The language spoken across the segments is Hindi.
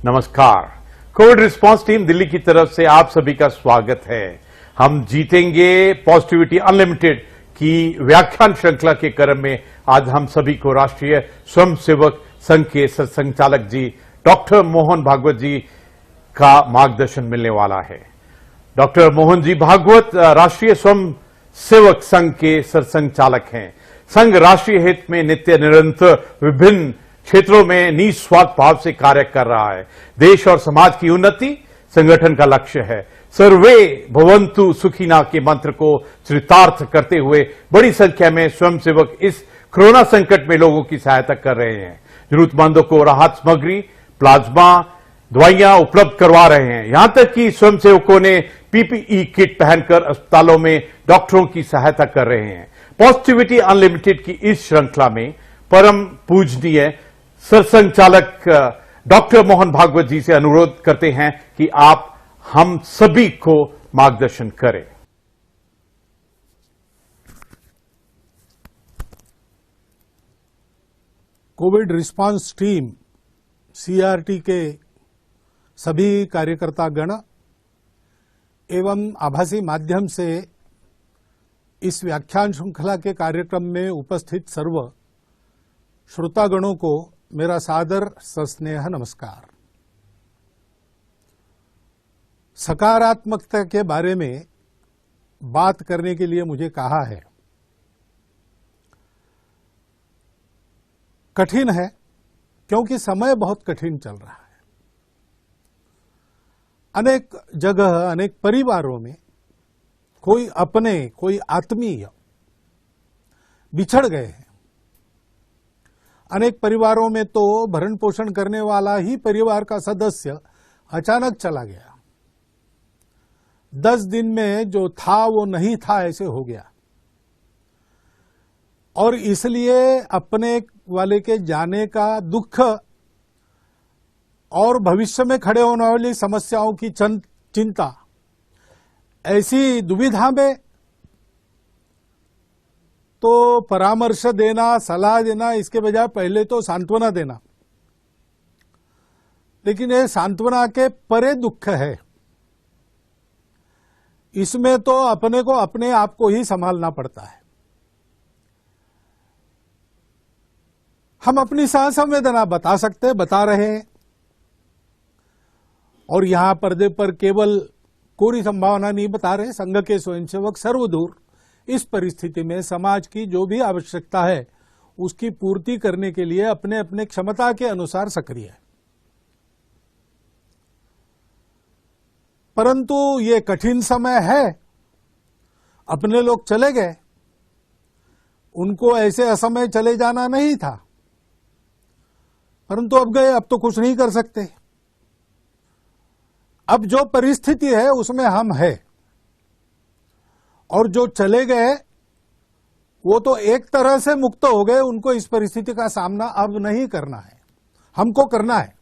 नमस्कार। कोविड रिस्पांस टीम दिल्ली की तरफ से आप सभी का स्वागत है। हम जीतेंगे पॉजिटिविटी अनलिमिटेड की व्याख्यान श्रृंखला के क्रम में आज हम सभी को राष्ट्रीय स्वयंसेवक संघ के संचालक जी डॉक्टर मोहन भागवत जी का मार्गदर्शन मिलने वाला है। डॉक्टर मोहन जी भागवत राष्ट्रीय स्वयंसेवक संघ के सरसंघचालक हैं। संघ राष्ट्रीय हित में नित्य निरंतर विभिन्न क्षेत्रों में निस्वार्थ भाव से कार्य कर रहा है। देश और समाज की उन्नति संगठन का लक्ष्य है। सर्वे भवन्तु सुखिना के मंत्र को चरितार्थ करते हुए बड़ी संख्या में स्वयंसेवक इस कोरोना संकट में लोगों की सहायता कर रहे हैं। जरूरतमंदों को राहत सामग्री, प्लाज्मा, दवाइयां उपलब्ध करवा रहे हैं। यहां तक कि स्वयंसेवकों ने पीपीई किट पहनकर अस्पतालों में डॉक्टरों की सहायता कर रहे हैं। पॉजिटिविटी अनलिमिटेड की इस श्रृंखला में परम पूजनीय सरसंघचालक डॉक्टर मोहन भागवत जी से अनुरोध करते हैं कि आप हम सभी को मार्गदर्शन करें। कोविड रिस्पांस टीम सीआरटी के सभी कार्यकर्ता गण एवं आभासी माध्यम से इस व्याख्यान श्रृंखला के कार्यक्रम में उपस्थित सर्व श्रोतागणों को मेरा सादर सस्नेह नमस्कार। सकारात्मकता के बारे में बात करने के लिए मुझे कहा है। कठिन है क्योंकि समय बहुत कठिन चल रहा है। अनेक जगह, अनेक परिवारों में कोई अपने, कोई आत्मीय बिछड़ गए हैं। अनेक परिवारों में तो भरण पोषण करने वाला ही परिवार का सदस्य अचानक चला गया। 10 दिन में जो था वो नहीं था, ऐसे हो गया। और इसलिए अपने वाले के जाने का दुख और भविष्य में खड़े होने वाली समस्याओं की चिंता, ऐसी दुविधा में तो परामर्श देना, सलाह देना, इसके बजाय पहले तो सांत्वना देना। लेकिन ये सांत्वना के परे दुख है। इसमें तो अपने को अपने आप को ही संभालना पड़ता है। हम अपनी संवेदना बता सकते, बता रहे हैं। और यहां पर्दे पर केवल कोरी संभावना नहीं बता रहे। संघ के स्वयंसेवक सर्वदूर इस परिस्थिति में समाज की जो भी आवश्यकता है उसकी पूर्ति करने के लिए अपने अपने क्षमता के अनुसार सक्रिय है। परंतु ये कठिन समय है। अपने लोग चले गए, उनको ऐसे असमय चले जाना नहीं था, परंतु अब गए, अब तो कुछ नहीं कर सकते। अब जो परिस्थिति है उसमें हम है, और जो चले गए वो तो एक तरह से मुक्त हो गए। उनको इस परिस्थिति का सामना अब नहीं करना है, हमको करना है।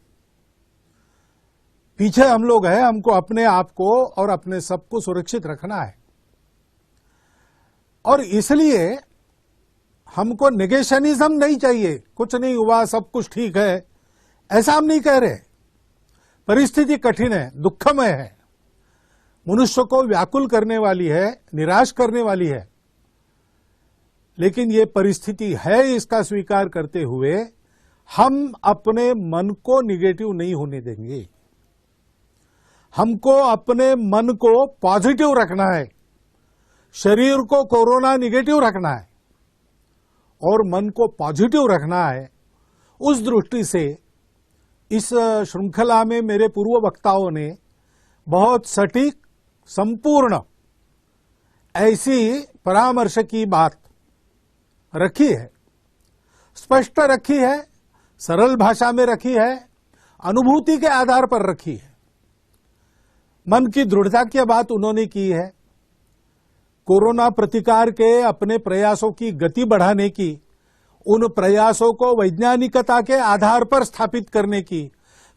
पीछे हम लोग हैं, हमको अपने आप को और अपने सबको सुरक्षित रखना है। और इसलिए हमको नेगेशनिज्म नहीं चाहिए। कुछ नहीं हुआ, सब कुछ ठीक है, ऐसा हम नहीं कह रहे। परिस्थिति कठिन है, दुखमय है, मनुष्य को व्याकुल करने वाली है, निराश करने वाली है। लेकिन ये परिस्थिति है, इसका स्वीकार करते हुए हम अपने मन को निगेटिव नहीं होने देंगे। हमको अपने मन को पॉजिटिव रखना है। शरीर को कोरोना निगेटिव रखना है और मन को पॉजिटिव रखना है। उस दृष्टि से इस श्रृंखला में मेरे पूर्व वक्ताओं ने बहुत सटीक, संपूर्ण ऐसी परामर्श की बात रखी है, स्पष्ट रखी है, सरल भाषा में रखी है, अनुभूति के आधार पर रखी है। मन की दृढ़ता की बात उन्होंने की है। कोरोना प्रतिकार के अपने प्रयासों की गति बढ़ाने की, उन प्रयासों को वैज्ञानिकता के आधार पर स्थापित करने की,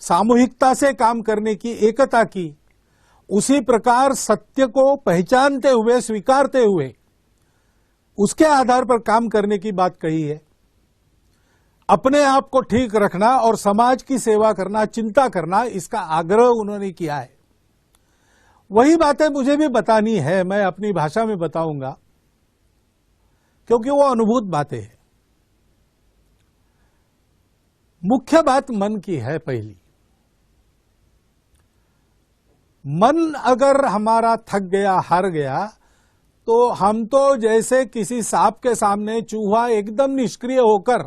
सामूहिकता से काम करने की, एकता की, उसी प्रकार सत्य को पहचानते हुए, स्वीकारते हुए उसके आधार पर काम करने की बात कही है। अपने आप को ठीक रखना और समाज की सेवा करना, चिंता करना, इसका आग्रह उन्होंने किया है। वही बातें मुझे भी बतानी है, मैं अपनी भाषा में बताऊंगा, क्योंकि वो अनुभूत बातें हैं। मुख्य बात मन की है। पहली, मन अगर हमारा थक गया, हार गया, तो हम तो जैसे किसी सांप के सामने चूहा एकदम निष्क्रिय होकर,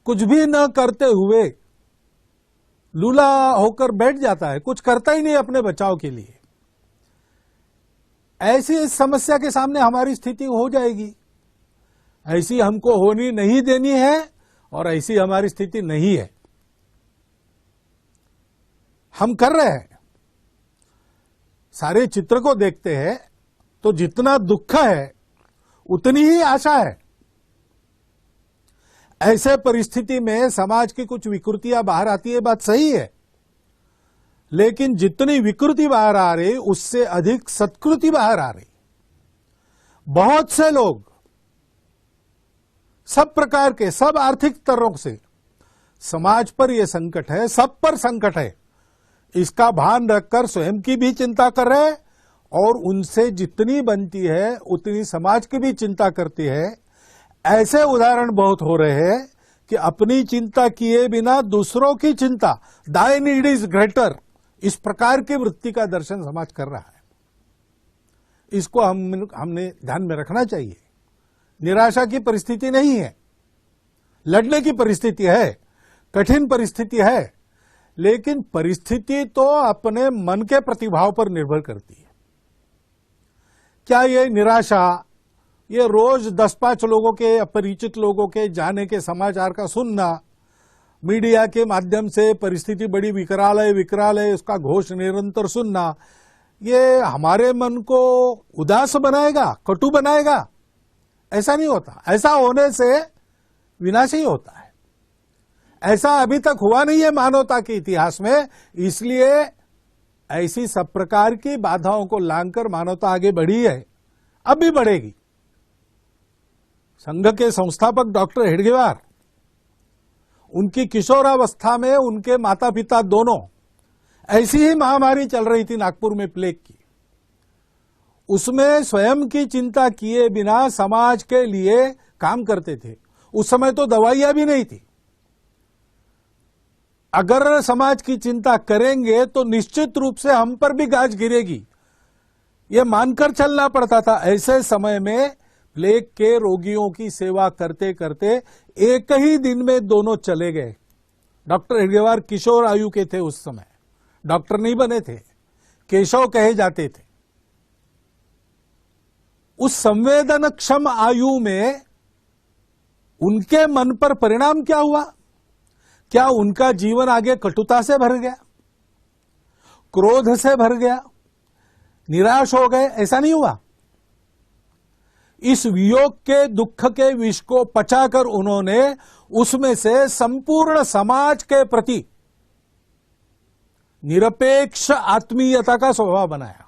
कुछ भी न करते हुए लूला होकर बैठ जाता है, कुछ करता ही नहीं अपने बचाव के लिए। ऐसी इस समस्या के सामने हमारी स्थिति हो जाएगी। ऐसी हमको होनी नहीं देनी है और ऐसी हमारी स्थिति नहीं है। हम कर रहे हैं। सारे चित्र को देखते हैं तो जितना दुख है उतनी ही आशा है। ऐसे परिस्थिति में समाज की कुछ विकृतियां बाहर आती है, बात सही है, लेकिन जितनी विकृति बाहर आ रही उससे अधिक सत्कृति बाहर आ रही। बहुत से लोग सब प्रकार के, सब आर्थिक स्तरों से, समाज पर यह संकट है, सब पर संकट है, इसका भान रखकर स्वयं की भी चिंता कर रहे हैं और उनसे जितनी बनती है उतनी समाज की भी चिंता करती है। ऐसे उदाहरण बहुत हो रहे हैं कि अपनी चिंता किए बिना दूसरों की चिंता, दाई नीड इज ग्रेटर, इस प्रकार की वृत्ति का दर्शन समाज कर रहा है। इसको हमने ध्यान में रखना चाहिए। निराशा की परिस्थिति नहीं है, लड़ने की परिस्थिति है, कठिन परिस्थिति है, लेकिन परिस्थिति तो अपने मन के प्रतिभाव पर निर्भर करती है। क्या ये निराशा, ये रोज 10-5 लोगों के, अपरिचित लोगों के जाने के समाचार का सुनना, मीडिया के माध्यम से परिस्थिति बड़ी विकराल है उसका घोष निरंतर सुनना, ये हमारे मन को उदास बनाएगा, कटु बनाएगा? ऐसा नहीं होता। ऐसा होने से विनाश ही होता है। ऐसा अभी तक हुआ नहीं है मानवता के इतिहास में, इसलिए ऐसी सब प्रकार की बाधाओं को लांघकर मानवता आगे बढ़ी है, अब भी बढ़ेगी। संघ के संस्थापक डॉक्टर हेडगेवार, उनकी किशोरावस्था में उनके माता पिता दोनों, ऐसी ही महामारी चल रही थी नागपुर में प्लेग की, उसमें स्वयं की चिंता किए बिना समाज के लिए काम करते थे। उस समय तो दवाइयां भी नहीं थी। अगर समाज की चिंता करेंगे तो निश्चित रूप से हम पर भी गाज गिरेगी, यह मानकर चलना पड़ता था। ऐसे समय में प्लेग के रोगियों की सेवा करते करते एक ही दिन में दोनों चले गए। डॉक्टर हेडगेवार किशोर आयु के थे, उस समय डॉक्टर नहीं बने थे, केशव कहे जाते थे। उस संवेदनक्षम आयु में उनके मन पर परिणाम क्या हुआ? क्या उनका जीवन आगे कटुता से भर गया, क्रोध से भर गया, निराश हो गए? ऐसा नहीं हुआ। इस वियोग के दुख के विष को पचाकर उन्होंने उसमें से संपूर्ण समाज के प्रति निरपेक्ष आत्मीयता का स्वभाव बनाया।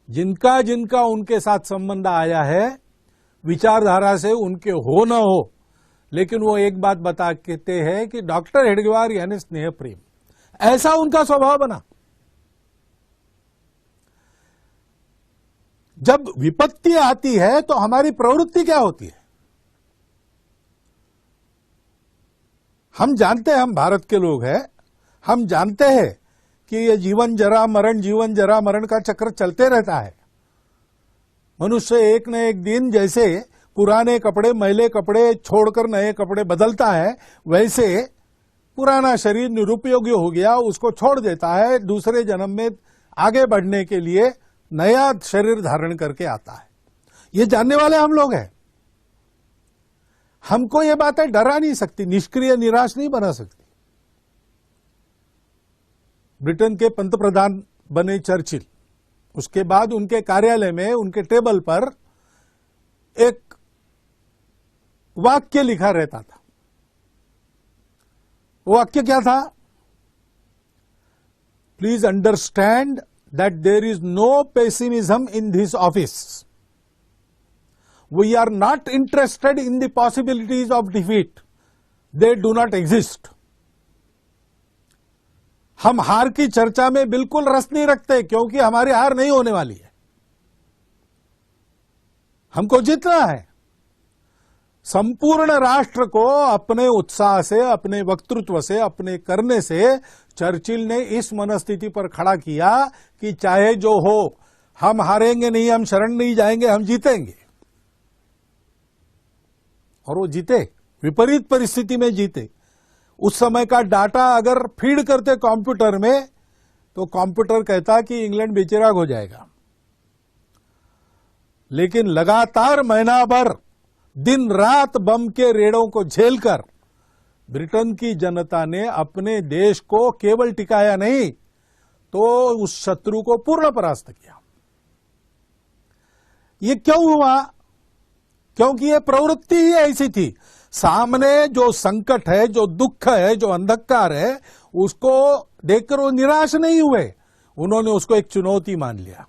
जिनका जिनका उनके साथ संबंध आया है, विचारधारा से उनके हो न हो, लेकिन वो एक बात बता कहते हैं कि डॉक्टर हेडगेवार यानी स्नेह प्रेम, ऐसा उनका स्वभाव बना। जब विपत्ति आती है तो हमारी प्रवृत्ति क्या होती है? हम जानते हैं, हम भारत के लोग हैं, हम जानते हैं कि ये जीवन जरा मरण का चक्र चलते रहता है। मनुष्य एक न एक दिन जैसे पुराने कपड़े, मैले कपड़े छोड़कर नए कपड़े बदलता है, वैसे पुराना शरीर निरुपयोगी हो गया, उसको छोड़ देता है, दूसरे जन्म में आगे बढ़ने के लिए नया शरीर धारण करके आता है। ये जानने वाले हम लोग हैं। हमको ये बातें डरा नहीं सकती, निष्क्रिय निराश नहीं बना सकती। ब्रिटेन के पंतप्रधान बने चर्चिल, उसके बाद उनके कार्यालय में उनके टेबल पर एक वाक्य लिखा रहता था। वो वाक्य क्या था? Please understand that there is no pessimism in this office. We are not interested in the possibilities of defeat. They do not exist. हम हार की चर्चा में बिल्कुल रस नहीं रखते, क्योंकि हमारी हार नहीं होने वाली है, हमको जीतना है। संपूर्ण राष्ट्र को अपने उत्साह से, अपने वक्तृत्व से, अपने करने से चर्चिल ने इस मनस्थिति पर खड़ा किया कि चाहे जो हो, हम हारेंगे नहीं, हम शरण नहीं जाएंगे, हम जीतेंगे। और वो जीते, विपरीत परिस्थिति में जीते। उस समय का डाटा अगर फीड करते कंप्यूटर में, तो कंप्यूटर कहता कि इंग्लैंड बेचिराग हो जाएगा। लेकिन लगातार महीना भर दिन रात बम के रेड़ों को झेलकर ब्रिटेन की जनता ने अपने देश को केवल टिकाया नहीं, तो उस शत्रु को पूर्ण परास्त किया। ये क्यों हुआ? क्योंकि ये प्रवृत्ति ही ऐसी थी। सामने जो संकट है, जो दुख है, जो अंधकार है, उसको देखकर वो निराश नहीं हुए, उन्होंने उसको एक चुनौती मान लिया।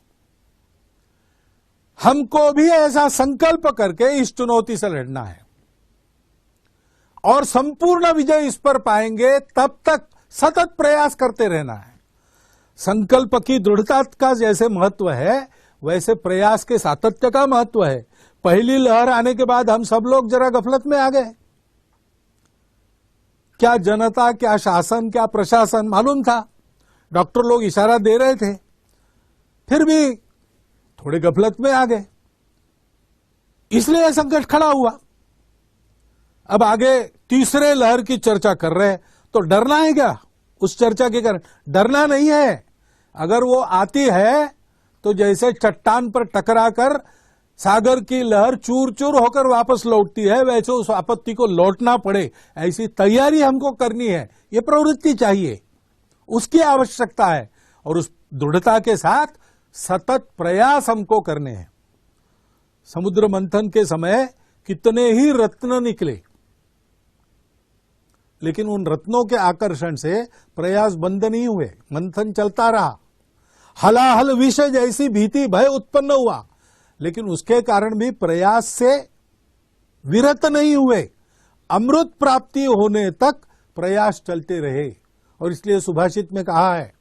हमको भी ऐसा संकल्प करके इस चुनौती से लड़ना है और संपूर्ण विजय इस पर पाएंगे, तब तक सतत प्रयास करते रहना है। संकल्प की दृढ़ता का जैसे महत्व है, वैसे प्रयास के सातत्य का महत्व है। पहली लहर आने के बाद हम सब लोग जरा गफलत में आ गए। क्या जनता, क्या शासन, क्या प्रशासन मालूम था? डॉक्टर लोग इशारा दे रहे थे, फिर भी थोड़े गफलत में आ गए, इसलिए यह संकट खड़ा हुआ। अब आगे तीसरे लहर की चर्चा कर रहे हैं, तो डरना है क्या उस चर्चा के कारण? डरना नहीं है। अगर वो आती है तो जैसे चट्टान पर टकराकर सागर की लहर चूर चूर होकर वापस लौटती है, वैसे उस आपत्ति को लौटना पड़े, ऐसी तैयारी हमको करनी है। ये प्रवृत्ति चाहिए, उसकी आवश्यकता है, और उस दृढ़ता के साथ सतत प्रयास हमको करने हैं। समुद्र मंथन के समय कितने ही रत्न निकले, लेकिन उन रत्नों के आकर्षण से प्रयास बंद नहीं हुए, मंथन चलता रहा। हलाहल विष जैसी भीति भय उत्पन्न हुआ, लेकिन उसके कारण भी प्रयास से विरत नहीं हुए। अमृत प्राप्ति होने तक प्रयास चलते रहे। और इसलिए सुभाषित में कहा है,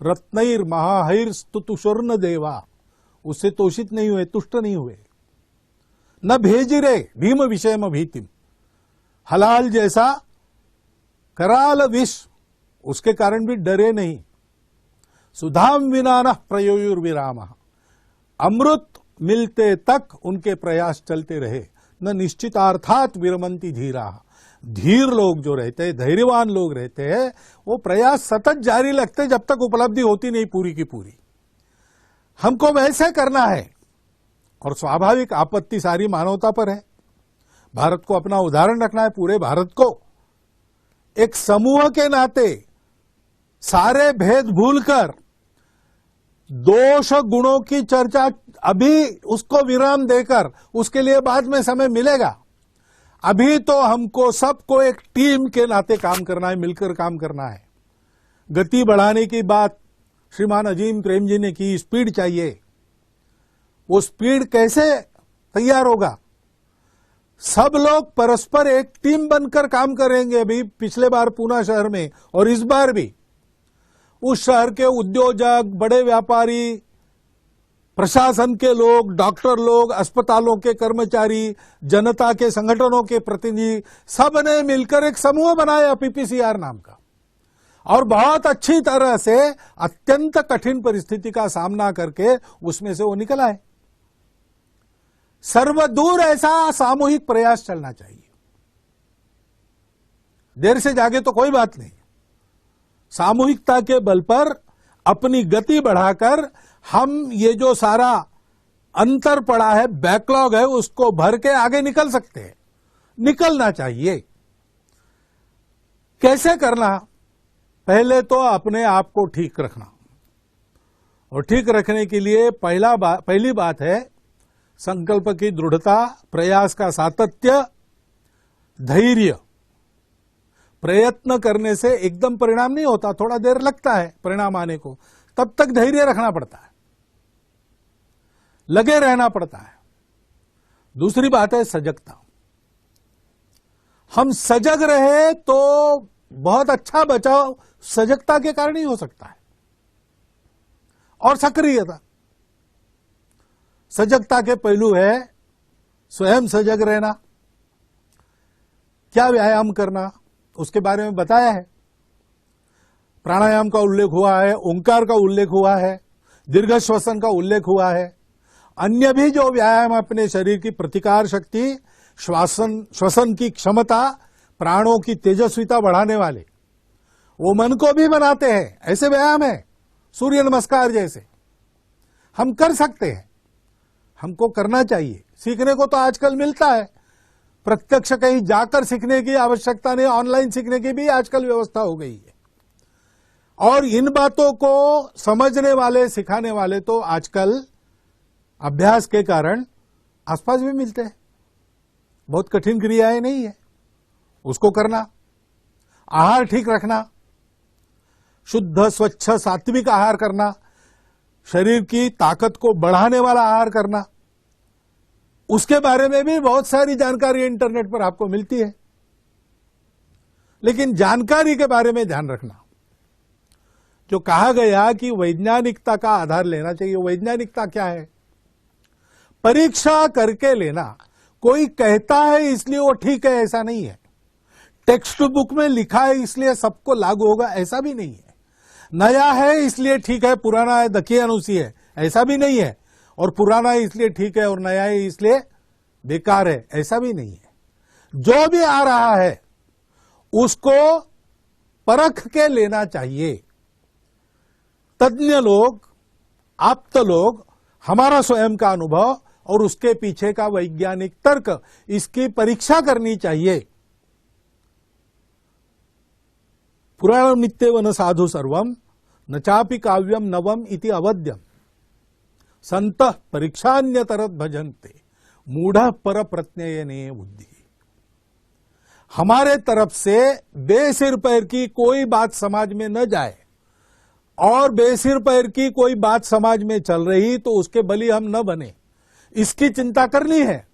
रत्नैर महाहैर स्तुतुषुर्न देवा, उससे तोषित नहीं हुए, तुष्ट नहीं हुए। न भेजिरे भीम विषयम भीतिम, हलाल जैसा कराल विष, उसके कारण भी डरे नहीं। सुधाम विनानः प्रयोयुर्विरामः, अमृत मिलते तक उनके प्रयास चलते रहे। न निश्चितार्थात विरमंती धीरा, धीर लोग जो रहते हैं, धैर्यवान लोग रहते हैं, वो प्रयास सतत जारी रखते जब तक उपलब्धि होती नहीं पूरी की पूरी। हमको वैसे करना है, और स्वाभाविक आपत्ति सारी मानवता पर है। भारत को अपना उदाहरण रखना है, पूरे भारत को एक समूह के नाते सारे भेद भूलकर दोष गुणों की चर्चा अभी उसको विराम देकर, उसके लिए बाद में समय मिलेगा। अभी तो हमको सबको एक टीम के नाते काम करना है, मिलकर काम करना है। गति बढ़ाने की बात श्रीमान अजीम प्रेम जी ने की, स्पीड चाहिए। वो स्पीड कैसे तैयार होगा? सब लोग परस्पर एक टीम बनकर काम करेंगे। अभी पिछले बार पूना शहर में और इस बार भी उस शहर के उद्योजक, बड़े व्यापारी, प्रशासन के लोग, डॉक्टर लोग, अस्पतालों के कर्मचारी, जनता के संगठनों के प्रतिनिधि, सब ने मिलकर एक समूह बनाया पीपीसीआर नाम का, और बहुत अच्छी तरह से अत्यंत कठिन परिस्थिति का सामना करके उसमें से वो निकल आए। सर्वदूर ऐसा सामूहिक प्रयास चलना चाहिए। देर से जागे तो कोई बात नहीं, सामूहिकता के बल पर अपनी गति बढ़ाकर हम ये जो सारा अंतर पड़ा है, बैकलॉग है, उसको भर के आगे निकल सकते हैं। निकलना चाहिए। कैसे करना? पहले तो अपने आप को ठीक रखना, और ठीक रखने के लिए पहली बात है संकल्प की दृढ़ता, प्रयास का सातत्य, धैर्य। प्रयत्न करने से एकदम परिणाम नहीं होता, थोड़ा देर लगता है परिणाम आने को, तब तक धैर्य रखना पड़ता है, लगे रहना पड़ता है। दूसरी बात है सजगता। हम सजग रहे तो बहुत अच्छा बचाव सजगता के कारण ही हो सकता है। और सक्रियता, सजगता के पहलू है स्वयं सजग रहना, क्या व्यायाम करना, उसके बारे में बताया है। प्राणायाम का उल्लेख हुआ है, ओंकार का उल्लेख हुआ है, दीर्घ श्वसन का उल्लेख हुआ है। अन्य भी जो व्यायाम अपने शरीर की प्रतिकार शक्ति, श्वसन की क्षमता, प्राणों की तेजस्विता बढ़ाने वाले, वो मन को भी बनाते हैं। ऐसे व्यायाम है सूर्य नमस्कार जैसे, हम कर सकते हैं, हमको करना चाहिए। सीखने को तो आजकल मिलता है, प्रत्यक्ष कहीं जाकर सीखने की आवश्यकता नहीं, ऑनलाइन सीखने की भी आजकल व्यवस्था हो गई है। और इन बातों को समझने वाले, सिखाने वाले तो आजकल अभ्यास के कारण आसपास भी मिलते हैं। बहुत कठिन क्रियाएं नहीं है, उसको करना, आहार ठीक रखना, शुद्ध स्वच्छ सात्विक आहार करना, शरीर की ताकत को बढ़ाने वाला आहार करना, उसके बारे में भी बहुत सारी जानकारी इंटरनेट पर आपको मिलती है। लेकिन जानकारी के बारे में ध्यान रखना, जो कहा गया कि वैज्ञानिकता का आधार लेना चाहिए। वैज्ञानिकता क्या है? परीक्षा करके लेना। कोई कहता है इसलिए वो ठीक है, ऐसा नहीं है। टेक्स्ट बुक में लिखा है इसलिए सबको लागू होगा, ऐसा भी नहीं है। नया है इसलिए ठीक है, पुराना है दकियानुसी है, ऐसा भी नहीं है। और पुराना है इसलिए ठीक है और नया है इसलिए बेकार है, ऐसा भी नहीं है। जो भी आ रहा है उसको परख के लेना चाहिए। तज्ञ लोग, आप्त लोग, हमारा स्वयं का अनुभव और उसके पीछे का वैज्ञानिक तर्क, इसकी परीक्षा करनी चाहिए। पुराणम नित्यवन साधु सर्वम न चापि काव्यम नवम इति अवध्यम संतः परीक्षान्यतरत भजन्ते मूढ़ पर प्रत्ययने बुद्धि। हमारे तरफ से बेसिर पैर की कोई बात समाज में न जाए, और बेसिर पैर की कोई बात समाज में चल रही तो उसके बलि हम न बने, इसकी चिंता करनी है।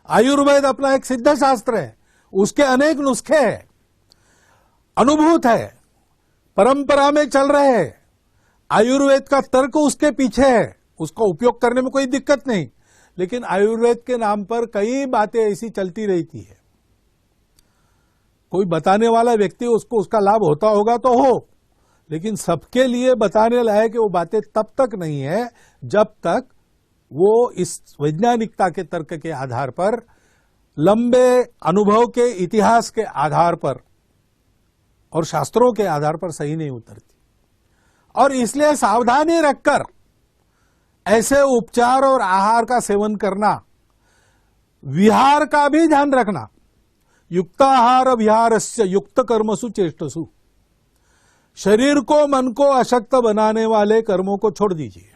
आयुर्वेद अपना एक सिद्ध शास्त्र है, उसके अनेक नुस्खे हैं, अनुभूत है, परंपरा में चल रहे हैं। आयुर्वेद का तर्क उसके पीछे है, उसका उपयोग करने में कोई दिक्कत नहीं। लेकिन आयुर्वेद के नाम पर कई बातें ऐसी चलती रहती है। कोई बताने वाला व्यक्ति, उसको उसका लाभ होता होगा तो हो, लेकिन सबके लिए बताने लायक वो बातें तब तक नहीं है जब तक वो इस वैज्ञानिकता के तर्क के आधार पर, लंबे अनुभव के इतिहास के आधार पर और शास्त्रों के आधार पर सही नहीं उतरती। और इसलिए सावधानी रखकर ऐसे उपचार और आहार का सेवन करना, विहार का भी ध्यान रखना। युक्ताहार विहारस्य युक्त कर्मसु चेष्टसु। शरीर को, मन को अशक्त बनाने वाले कर्मों को छोड़ दीजिए,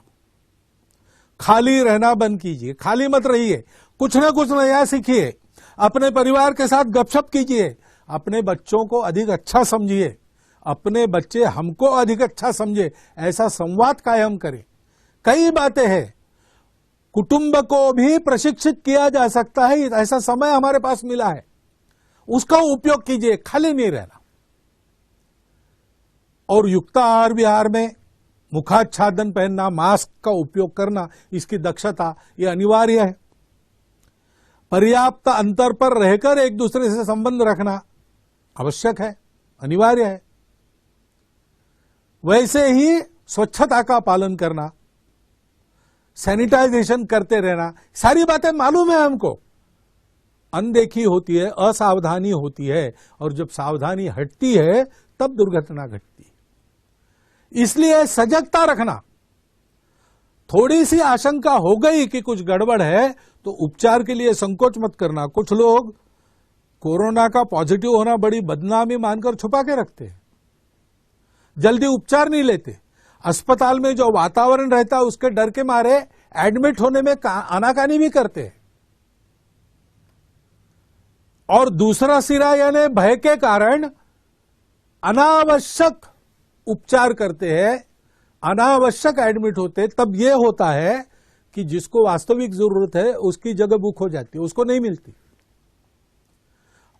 खाली रहना बंद कीजिए, खाली मत रहिए, कुछ न कुछ नया सीखिए, अपने परिवार के साथ गपशप कीजिए, अपने बच्चों को अधिक अच्छा समझिए, अपने बच्चे हमको अधिक अच्छा समझे, ऐसा संवाद कायम करें। कई बातें हैं, कुटुंब को भी प्रशिक्षित किया जा सकता है, ऐसा समय हमारे पास मिला है, उसका उपयोग कीजिए, खाली नहीं रहना। और युक्त आहार विहार में मुखाच्छादन पहनना, मास्क का उपयोग करना, इसकी दक्षता ये अनिवार्य है। पर्याप्त अंतर पर रहकर एक दूसरे से संबंध रखना आवश्यक है, अनिवार्य है। वैसे ही स्वच्छता का पालन करना, सैनिटाइजेशन करते रहना, सारी बातें मालूम है हमको। अनदेखी होती है, असावधानी होती है, और जब सावधानी हटती है तब दुर्घटना घटती है। इसलिए सजगता रखना। थोड़ी सी आशंका हो गई कि कुछ गड़बड़ है तो उपचार के लिए संकोच मत करना। कुछ लोग कोरोना का पॉजिटिव होना बड़ी बदनामी मानकर छुपा के रखते हैं, जल्दी उपचार नहीं लेते। अस्पताल में जो वातावरण रहता है उसके डर के मारे एडमिट होने में आनाकानी भी करते हैं। और दूसरा सिरा यानी भय के कारण अनावश्यक उपचार करते हैं, अनावश्यक एडमिट होते। तब यह होता है कि जिसको वास्तविक जरूरत है उसकी जगह बुक हो जाती है, उसको नहीं मिलती।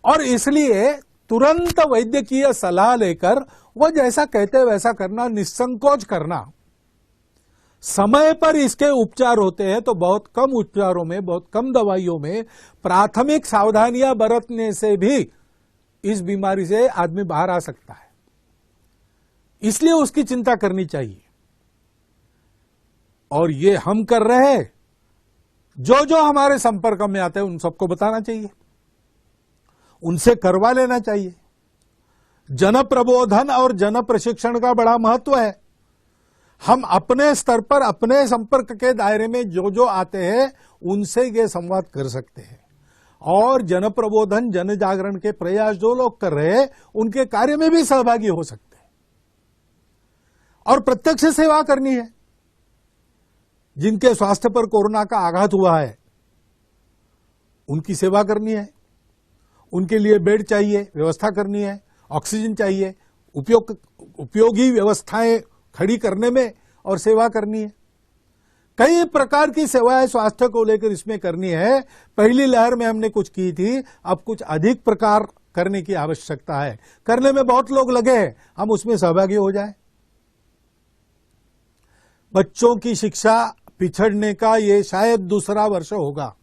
और इसलिए तुरंत वैद्यकीय सलाह लेकर वो जैसा कहते वैसा करना, निसंकोच करना। समय पर इसके उपचार होते हैं तो बहुत कम उपचारों में, बहुत कम दवाइयों में प्राथमिक सावधानियां बरतने से भी इस बीमारी से आदमी बाहर आ सकता है। इसलिए उसकी चिंता करनी चाहिए। और ये हम कर रहे हैं, जो जो हमारे संपर्क में आते हैं उन सबको बताना चाहिए, उनसे करवा लेना चाहिए। जन प्रबोधन और जन प्रशिक्षण का बड़ा महत्व है। हम अपने स्तर पर अपने संपर्क के दायरे में जो जो आते हैं उनसे ये संवाद कर सकते हैं और जन प्रबोधन जन जागरण के प्रयास जो लोग कर रहे हैं उनके कार्य में भी सहभागी हो सकते हैं और प्रत्यक्ष सेवा करनी है। जिनके स्वास्थ्य पर कोरोना का आघात हुआ है उनकी सेवा करनी है, उनके लिए बेड चाहिए, व्यवस्था करनी है, ऑक्सीजन चाहिए, उपयोगी व्यवस्थाएं खड़ी करने में और सेवा करनी है। कई प्रकार की सेवाएं स्वास्थ्य को लेकर इसमें करनी है। पहली लहर में हमने कुछ की थी, अब कुछ अधिक प्रकार करने की आवश्यकता है। करने में बहुत लोग लगे हैं, हम उसमें सहभागी हो जाएं। बच्चों की शिक्षा पिछड़ने का ये शायद दूसरा वर्ष होगा,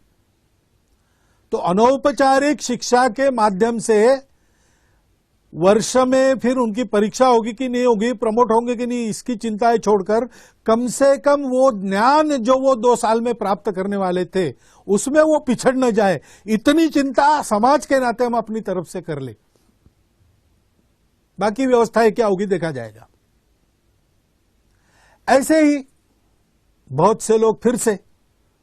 तो अनौपचारिक शिक्षा के माध्यम से वर्ष में फिर उनकी परीक्षा होगी कि नहीं होगी, प्रमोट होंगे कि नहीं, इसकी चिंताएं छोड़कर कम से कम वो ज्ञान जो वो 2 साल में प्राप्त करने वाले थे उसमें वो पिछड़ न जाए, इतनी चिंता समाज के नाते हम अपनी तरफ से कर ले। बाकी व्यवस्थाएं क्या होगी देखा जाएगा। ऐसे ही बहुत से लोग फिर से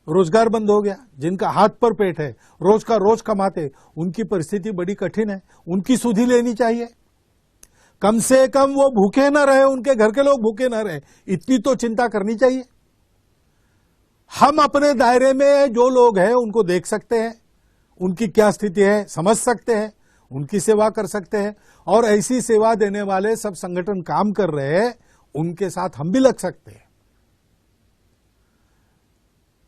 रोजगार बंद हो गया, जिनका हाथ पर पेट है, रोज का रोज कमाते, उनकी परिस्थिति बड़ी कठिन है, उनकी सुधि लेनी चाहिए। कम से कम वो भूखे न रहे, उनके घर के लोग भूखे न रहे, इतनी तो चिंता करनी चाहिए। हम अपने दायरे में जो लोग हैं उनको देख सकते हैं, उनकी क्या स्थिति है समझ सकते हैं, उनकी सेवा कर सकते हैं और ऐसी सेवा देने वाले सब संगठन काम कर रहे हैं, उनके साथ हम भी लग सकते हैं।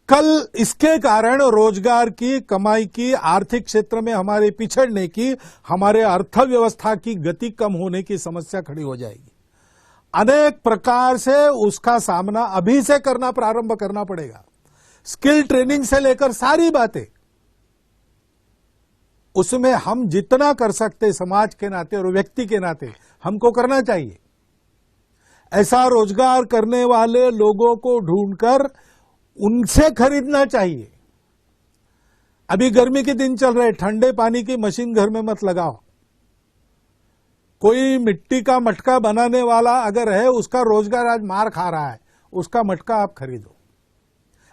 कल इसके कारण रोजगार की, कमाई की, आर्थिक क्षेत्र में हमारे पिछड़ने की, हमारे अर्थव्यवस्था की गति कम होने की समस्या खड़ी हो जाएगी। अनेक प्रकार से उसका सामना अभी से करना प्रारंभ करना पड़ेगा। स्किल ट्रेनिंग से लेकर सारी बातें, उसमें हम जितना कर सकते समाज के नाते और व्यक्ति के नाते हमको करना चाहिए। ऐसा रोजगार करने वाले लोगों को ढूंढकर उनसे खरीदना चाहिए। अभी गर्मी के दिन चल रहे, ठंडे पानी की मशीन घर में मत लगाओ। कोई मिट्टी का मटका बनाने वाला अगर है, उसका रोजगार आज मार खा रहा है, उसका मटका आप खरीदो।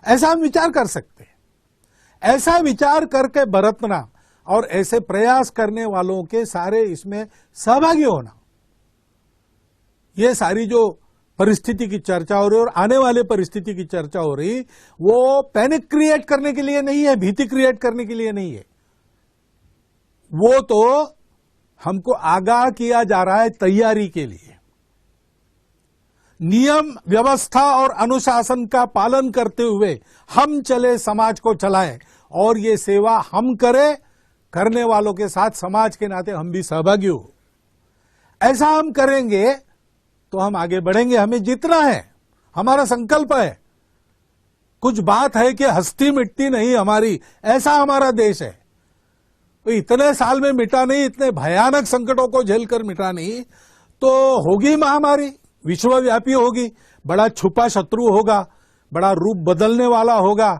ऐसा हम विचार कर सकते हैं। ऐसा विचार करके बरतना और ऐसे प्रयास करने वालों के सारे इसमें सहभागी होना, ये सारी जो परिस्थिति की चर्चा हो रही है और आने वाले परिस्थिति की चर्चा हो रही, वो पैनिक क्रिएट करने के लिए नहीं है, भीति क्रिएट करने के लिए नहीं है। वो तो हमको आगाह किया जा रहा है तैयारी के लिए। नियम, व्यवस्था और अनुशासन का पालन करते हुए हम चले, समाज को चलाएं और ये सेवा हम करें। करने वालों के साथ समाज के नाते हम भी सहभागी हो। ऐसा हम करेंगे तो हम आगे बढ़ेंगे। हमें जितना है, हमारा संकल्प है। कुछ बात है कि हस्ती मिटती नहीं हमारी, ऐसा हमारा देश है। तो इतने साल में मिटा नहीं, इतने भयानक संकटों को झेलकर मिटा नहीं, तो होगी महामारी, विश्वव्यापी होगी, बड़ा छुपा शत्रु होगा, बड़ा रूप बदलने वाला होगा,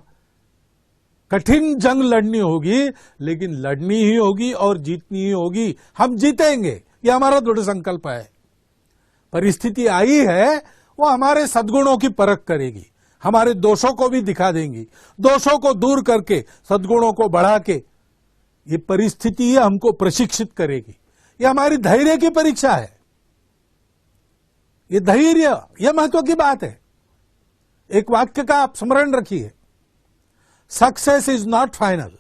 कठिन जंग लड़नी होगी, लेकिन लड़नी ही होगी और जीतनी ही होगी। हम जीतेंगे, यह हमारा दृढ़ संकल्प है। परिस्थिति आई है, वो हमारे सद्गुणों की परख करेगी, हमारे दोषों को भी दिखा देंगी। दोषों को दूर करके सद्गुणों को बढ़ा के ये परिस्थिति हमको प्रशिक्षित करेगी। ये हमारी धैर्य की परीक्षा है। ये धैर्य, यह महत्व की बात है। एक वाक्य का आप स्मरण रखिए, success is not final,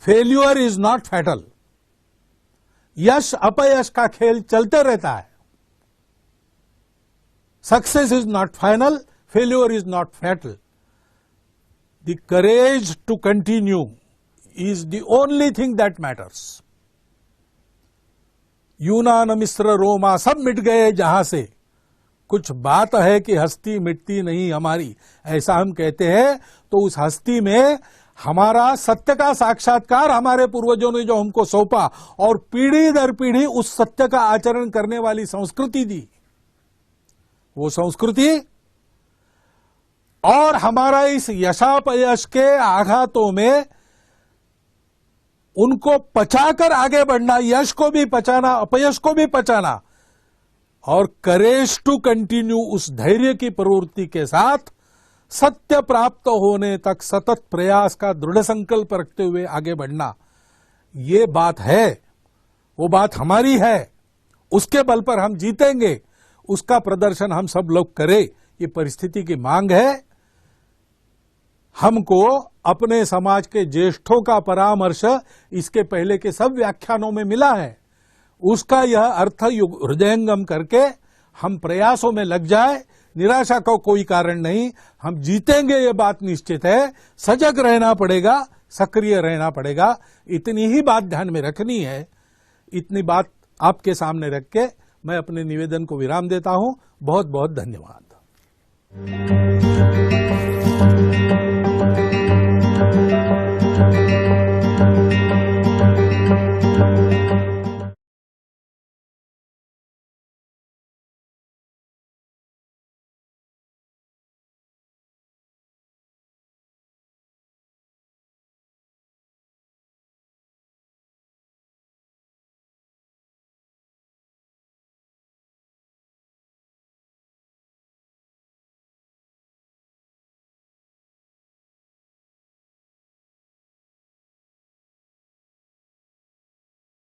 failure is not fatal. यश अपयश का खेल चलते रहता है। Success is not final, failure is not fatal. The courage to continue, is the only thing that matters. यूनान मिस्र रोमा सब मिट गए जहां से, कुछ बात है कि हस्ती मिटती नहीं हमारी, ऐसा हम कहते हैं। तो उस हस्ती में हमारा सत्य का साक्षात्कार हमारे पूर्वजों ने जो हमको सौंपा और पीढ़ी दर पीढ़ी उस सत्य का आचरण करने वाली संस्कृति दी, वो संस्कृति और हमारा इस यशापयश के आघातों में उनको पचाकर आगे बढ़ना, यश को भी पचाना, अपयश को भी पचाना, और करेज टू कंटिन्यू, उस धैर्य की प्रवृत्ति के साथ सत्य प्राप्त होने तक सतत प्रयास का दृढ़ संकल्प रखते हुए आगे बढ़ना, ये बात है, वो बात हमारी है। उसके बल पर हम जीतेंगे, उसका प्रदर्शन हम सब लोग करें, ये परिस्थिति की मांग है। हमको अपने समाज के ज्येष्ठों का परामर्श इसके पहले के सब व्याख्यानों में मिला है, उसका यह अर्थ हृदयंगम करके हम प्रयासों में लग जाए। निराशा का कोई कारण नहीं, हम जीतेंगे, ये बात निश्चित है। सजग रहना पड़ेगा, सक्रिय रहना पड़ेगा, इतनी ही बात ध्यान में रखनी है। इतनी बात आपके सामने रख के मैं अपने निवेदन को विराम देता हूं। बहुत बहुत धन्यवाद।